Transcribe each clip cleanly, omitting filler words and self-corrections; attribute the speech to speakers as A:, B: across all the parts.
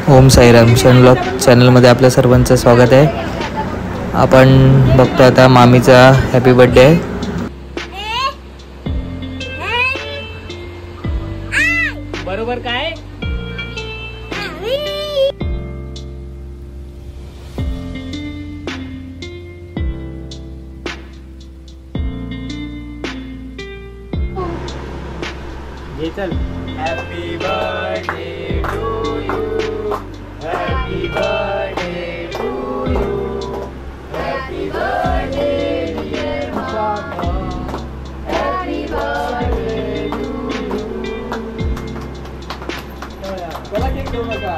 A: ओम साईराम शनलॉग चॅनलमध्ये आपल्या सर्वांचं स्वागत आहे. आपण बघतो आता मामीचा हॅपी बर्थडे आहे.
B: बरोबर काय ये चल. Happy birthday to you. Happy birthday to you. Happy birthday dear papa. Happy birthday to you. त्याला केक देऊ नका.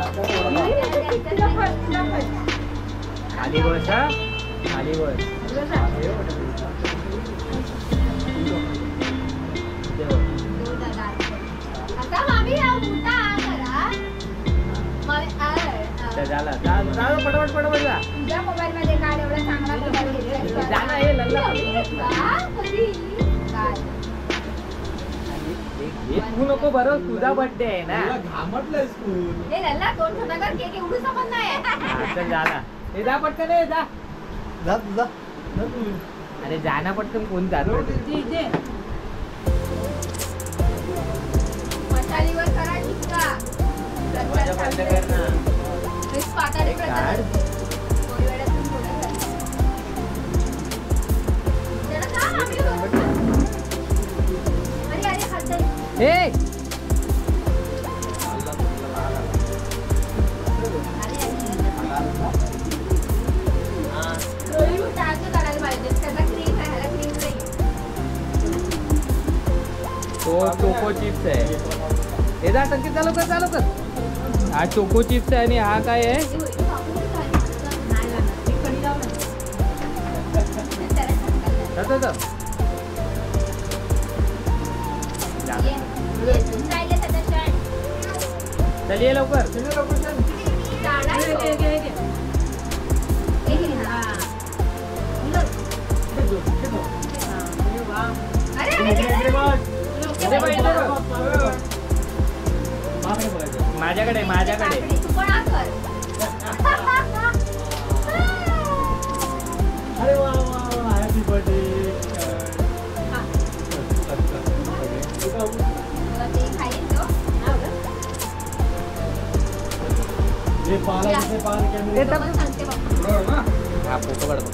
B: खाली बस हा. खाली बस. झाला पटपट पटपट जा.
C: तुझ्या मोबाईल मध्ये काढ. एवढा चांगला मोबाईल घेतलाय.
B: जा ना. हे लल्ला तू नको बरं. तुझा बर्थडे आहे ना.
D: घामटलंय स्कूल.
C: हे लल्ला दोन छोटाकर केक एवढू समज नाही.
B: चल जा ना. हे जा पटकन. हे जा
D: जा जा जा तू.
B: अरे जा ना पटकन. कोण जातो
C: मशालीवर करा टिक्का.
B: दरवाजा बंद कर ना.
C: पाताळे प्रकार थोडी वेळातून थोडं झालं. जरा जा मामी बरोबर. अरे अरे हात जाईल.
B: हे तो चोको चिप्स आहे. हे जा टंकी चालू कर. हा चोको चिप्स आहे आणि हा काय आहे. चलिए लवकर. माझ्याकडे
D: अरे वा वा हॅपी बर्थडे. हे पाला तिथे पान कॅमेरा.
B: हा फोटो काढतो.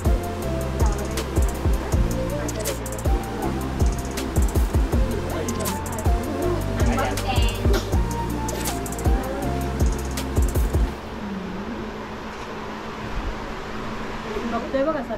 C: बघतोय बघ असा.